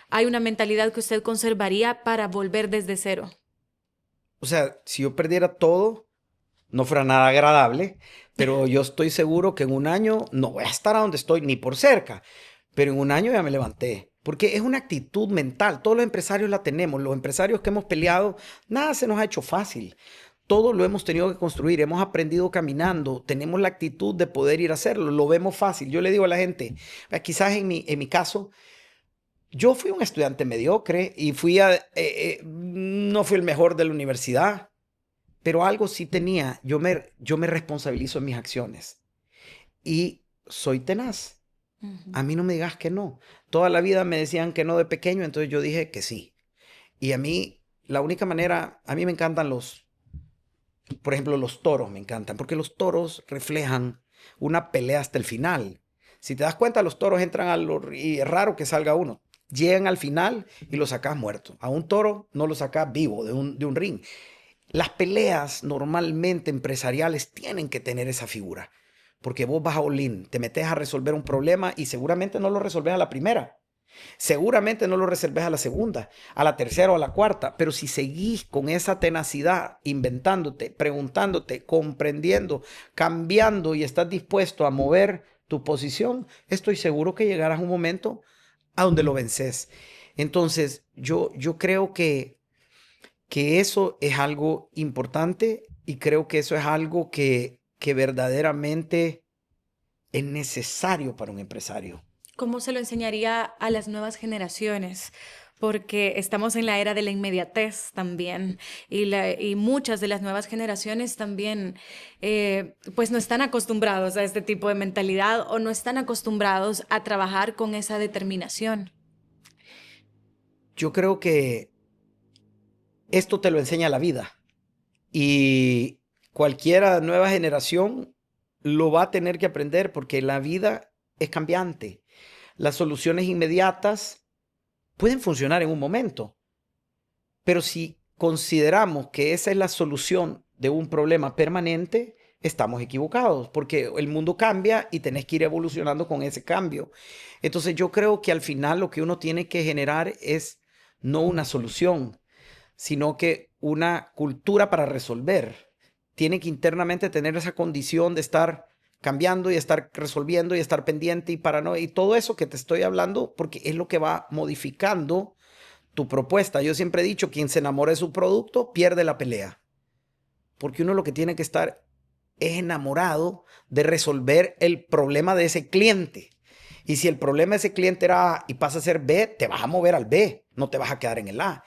hay una mentalidad que usted conservaría para volver desde cero. O sea, si yo perdiera todo, no fuera nada agradable, pero yo estoy seguro que en un año no voy a estar a donde estoy ni por cerca, pero en un año ya me levanté. Porque es una actitud mental, todos los empresarios la tenemos, los empresarios que hemos peleado, nada se nos ha hecho fácil. Todo lo hemos tenido que construir, hemos aprendido caminando, tenemos la actitud de poder ir a hacerlo, lo vemos fácil. Yo le digo a la gente, quizás en mi caso, yo fui un estudiante mediocre y no fui el mejor de la universidad, pero algo sí tenía, yo me responsabilizo en mis acciones y soy tenaz. A mí no me digas que no. Toda la vida me decían que no de pequeño, entonces yo dije que sí. Y a mí, la única manera, a mí me encantan por ejemplo, los toros me encantan, porque los toros reflejan una pelea hasta el final. Si te das cuenta, los toros entran y es raro que salga uno. Llegan al final y lo sacas muerto. A un toro no lo sacas vivo de un ring. Las peleas normalmente empresariales tienen que tener esa figura, porque vos vas a all-in, te metes a resolver un problema y seguramente no lo resolves a la primera. Seguramente no lo reserves a la segunda, a la tercera o a la cuarta, pero si seguís con esa tenacidad, inventándote, preguntándote, comprendiendo, cambiando y estás dispuesto a mover tu posición, estoy seguro que llegarás a un momento a donde lo vences. Entonces, yo creo que eso es algo importante y creo que eso es algo que verdaderamente es necesario para un empresario. ¿Cómo se lo enseñaría a las nuevas generaciones? Porque estamos en la era de la inmediatez también y muchas de las nuevas generaciones también pues no están acostumbrados a este tipo de mentalidad o no están acostumbrados a trabajar con esa determinación. Yo creo que esto te lo enseña la vida y cualquier nueva generación lo va a tener que aprender porque la vida es cambiante. Las soluciones inmediatas pueden funcionar en un momento, pero si consideramos que esa es la solución de un problema permanente, estamos equivocados porque el mundo cambia y tenés que ir evolucionando con ese cambio. Entonces yo creo que al final lo que uno tiene que generar es no una solución, sino que una cultura para resolver. Tiene que internamente tener esa condición de estar cambiando y estar resolviendo y estar pendiente y paranoia y todo eso que te estoy hablando, porque es lo que va modificando tu propuesta. Yo siempre he dicho, quien se enamora de su producto pierde la pelea, porque uno lo que tiene que estar es enamorado de resolver el problema de ese cliente. Y si el problema de ese cliente era A y pasa a ser B, te vas a mover al B, no te vas a quedar en el A.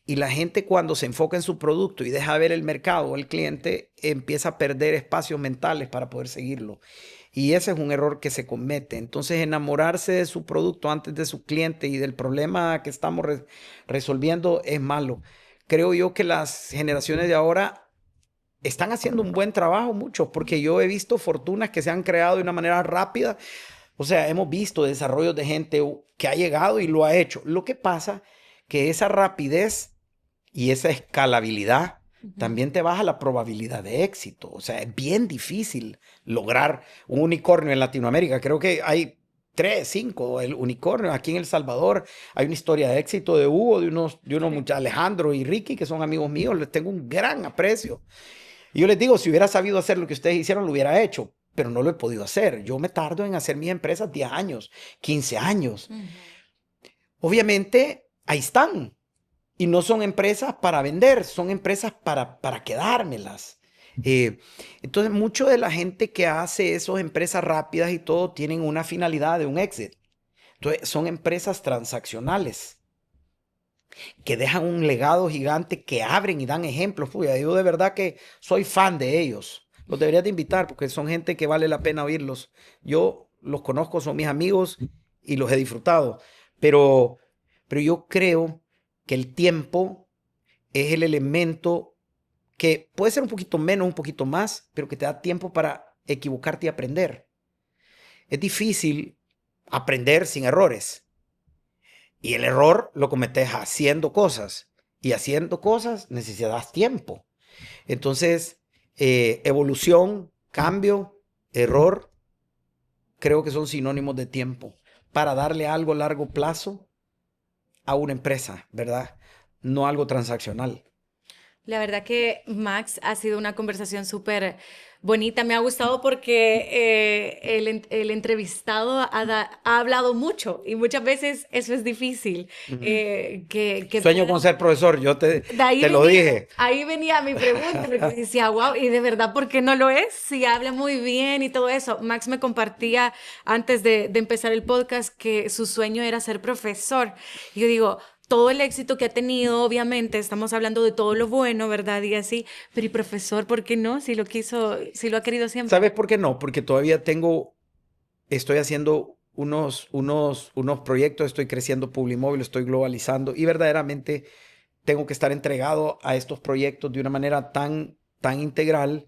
Y la gente cuando se enfoca en su producto y deja ver el mercado o el cliente, empieza a perder espacios mentales para poder seguirlo. Y ese es un error que se comete. Entonces, enamorarse de su producto antes de su cliente y del problema que estamos resolviendo es malo. Creo yo que las generaciones de ahora están haciendo un buen trabajo, muchos, porque yo he visto fortunas que se han creado de una manera rápida. O sea, hemos visto desarrollos de gente que ha llegado y lo ha hecho. Lo que pasa que esa rapidez y esa escalabilidad también te baja la probabilidad de éxito. O sea, es bien difícil lograr un unicornio en Latinoamérica. Creo que hay 3, 5 el unicornio. Aquí en El Salvador hay una historia de éxito de Hugo, de unos muchachos, Alejandro y Ricky, que son amigos míos. Les tengo un gran aprecio. Y yo les digo, si hubiera sabido hacer lo que ustedes hicieron, lo hubiera hecho. Pero no lo he podido hacer. Yo me tardo en hacer mis empresas 10 años, 15 años. Obviamente, ahí están. Y no son empresas para vender, son empresas para quedármelas. Entonces, mucho de la gente que hace esas empresas rápidas y todo tienen una finalidad de un exit. Entonces, son empresas transaccionales que dejan un legado gigante, que abren y dan ejemplos. Yo de verdad que soy fan de ellos. Los deberías de invitar porque son gente que vale la pena oírlos. Yo los conozco, son mis amigos y los he disfrutado. Pero yo creo que el tiempo es el elemento que puede ser un poquito menos, un poquito más, pero que te da tiempo para equivocarte y aprender. Es difícil aprender sin errores. Y el error lo cometes haciendo cosas. Y haciendo cosas necesitas tiempo. Entonces, evolución, cambio, error, creo que son sinónimos de tiempo para darle algo a largo plazo a una empresa, ¿verdad? No algo transaccional. La verdad que Max ha sido una conversación súper bonita. Me ha gustado porque el entrevistado ha hablado mucho y muchas veces eso es difícil. Sueño con ser profesor, yo te lo dije. Ahí venía mi pregunta, porque decía, wow, y de verdad, ¿por qué no lo es? Si habla muy bien y todo eso. Max me compartía antes de empezar el podcast que su sueño era ser profesor. Y yo digo, todo el éxito que ha tenido, obviamente, estamos hablando de todo lo bueno, ¿verdad? Y así, pero ¿y profesor, por qué no? Si lo ha querido siempre. ¿Sabes por qué no? Porque todavía estoy haciendo unos proyectos, estoy creciendo Publimóvil, estoy globalizando y verdaderamente tengo que estar entregado a estos proyectos de una manera tan integral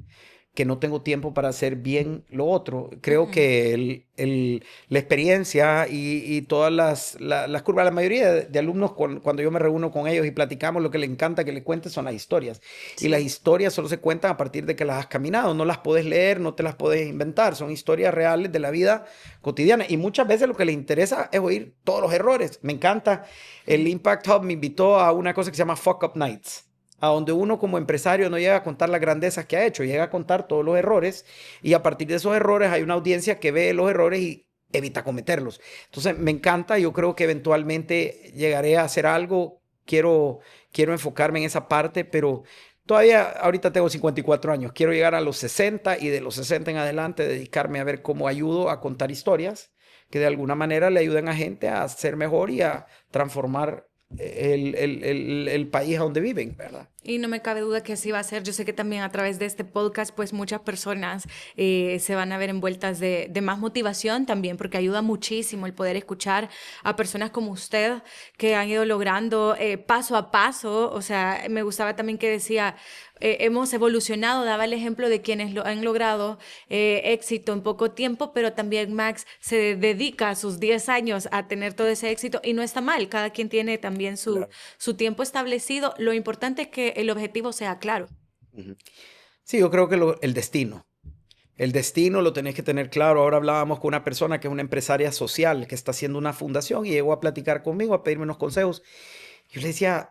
que no tengo tiempo para hacer bien lo otro. Creo que la experiencia y todas las curvas, la mayoría de alumnos cuando yo me reúno con ellos y platicamos, lo que les encanta que les cuentes son las historias. Sí. Y las historias solo se cuentan a partir de que las has caminado. No las puedes leer, no te las puedes inventar. Son historias reales de la vida cotidiana. Y muchas veces lo que les interesa es oír todos los errores. Me encanta. El Impact Hub me invitó a una cosa que se llama Fuck Up Nights, a donde uno como empresario no llega a contar las grandezas que ha hecho, llega a contar todos los errores y a partir de esos errores hay una audiencia que ve los errores y evita cometerlos. Entonces me encanta, yo creo que eventualmente llegaré a hacer algo, quiero enfocarme en esa parte, pero todavía ahorita tengo 54 años, quiero llegar a los 60 y de los 60 en adelante dedicarme a ver cómo ayudo a contar historias que de alguna manera le ayuden a gente a ser mejor y a transformar el país a donde viven, ¿verdad? Y no me cabe duda que así va a ser. Yo sé que también a través de este podcast, pues muchas personas se van a ver envueltas de más motivación también, porque ayuda muchísimo el poder escuchar a personas como usted que han ido logrando paso a paso. O sea, me gustaba también que decía, hemos evolucionado, daba el ejemplo de quienes lo han logrado éxito en poco tiempo, pero también Max se dedica sus 10 años a tener todo ese éxito y no está mal, cada quien tiene también su tiempo establecido. Lo importante es que el objetivo sea claro. Sí, yo creo que el destino lo tenés que tener claro. Ahora hablábamos con una persona que es una empresaria social que está haciendo una fundación y llegó a platicar conmigo, a pedirme unos consejos. Yo le decía,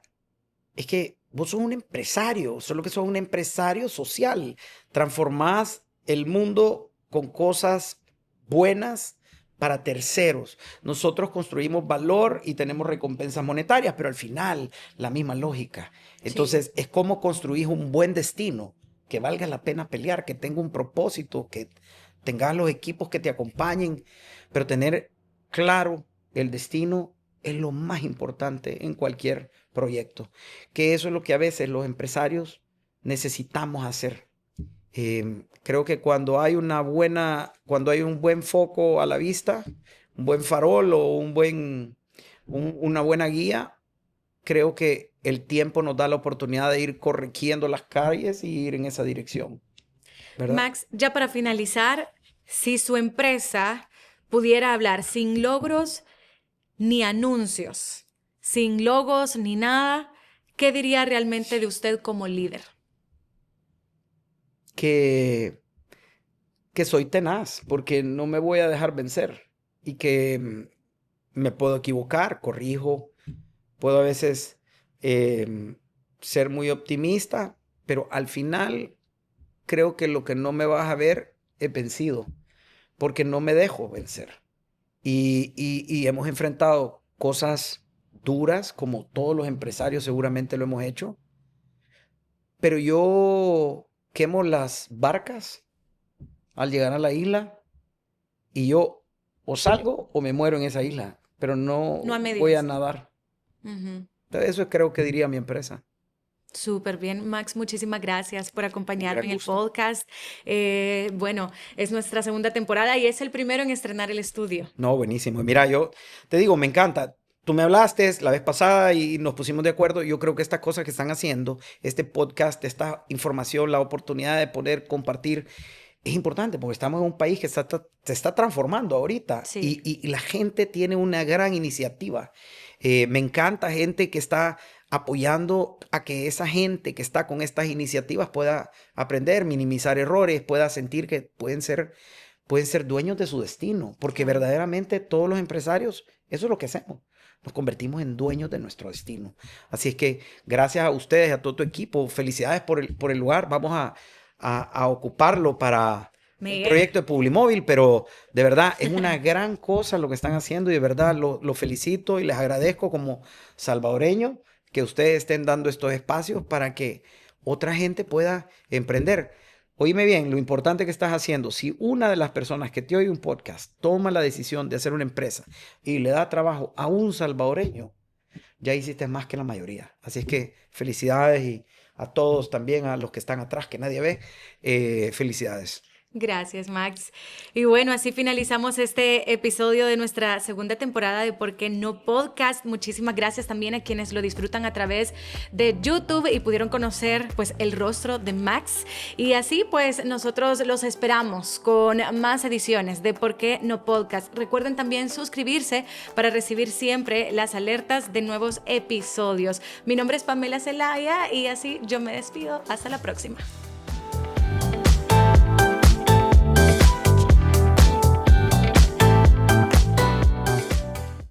es que vos sos un empresario, solo que sos un empresario social. Transformás el mundo con cosas buenas para terceros. Nosotros construimos valor y tenemos recompensas monetarias, pero al final la misma lógica. Entonces, es como construir un buen destino, que valga la pena pelear, que tenga un propósito, que tengas los equipos que te acompañen, pero tener claro el destino es lo más importante en cualquier proyecto, que eso es lo que a veces los empresarios necesitamos hacer. Creo que cuando hay cuando hay un buen foco a la vista, un buen farol o una buena guía, creo que el tiempo nos da la oportunidad de ir corrigiendo las calles y ir en esa dirección, ¿verdad? Max, ya para finalizar, si su empresa pudiera hablar sin logros ni anuncios, sin logos ni nada, ¿qué diría realmente de usted como líder? Que, que soy tenaz, porque no me voy a dejar vencer y que me puedo equivocar, corrijo, puedo a veces ser muy optimista, pero al final creo que lo que no me vas a ver es vencido, porque no me dejo vencer. Y hemos enfrentado cosas duras, como todos los empresarios seguramente lo hemos hecho, pero yo quemo las barcas al llegar a la isla y yo o salgo o me muero en esa isla, pero no No a voy a medias. nadar. Ujú. Eso creo que diría mi empresa. Súper bien, Max, muchísimas gracias por Un acompañarme gran en el gusto. podcast. Bueno, es nuestra segunda temporada y es el primero en estrenar el estudio. No, buenísimo. Mira, yo te digo, me encanta. Tú me hablaste la vez pasada y nos pusimos de acuerdo. Yo creo que estas cosas que están haciendo, este podcast, esta información, la oportunidad de poder compartir, es importante porque estamos en un país que se está transformando ahorita Sí. y la gente tiene una gran iniciativa. Me encanta gente que está apoyando a que esa gente que está con estas iniciativas pueda aprender, minimizar errores, pueda sentir que pueden ser dueños de su destino, porque Claro. verdaderamente todos los empresarios, eso es lo que hacemos. Nos convertimos en dueños de nuestro destino. Así es que gracias a ustedes, a todo tu equipo, felicidades por el lugar. Vamos a ocuparlo para un Miguel. proyecto de Publimóvil, pero de verdad es una gran cosa lo que están haciendo y de verdad lo felicito y les agradezco como salvadoreño que ustedes estén dando estos espacios para que otra gente pueda emprender. Oíme bien, lo importante que estás haciendo, si una de las personas que te oye un podcast toma la decisión de hacer una empresa y le da trabajo a un salvadoreño, ya hiciste más que la mayoría. Así es que felicidades y a todos también, a los que están atrás que nadie ve, felicidades. Gracias, Max. Y bueno, así finalizamos este episodio de nuestra segunda temporada de ¿Por qué no podcast? Muchísimas gracias también a quienes lo disfrutan a través de YouTube y pudieron conocer pues el rostro de Max. Y así pues nosotros los esperamos con más ediciones de ¿Por qué no podcast? Recuerden también suscribirse para recibir siempre las alertas de nuevos episodios. Mi nombre es Pamela Zelaya y así yo me despido. Hasta la próxima.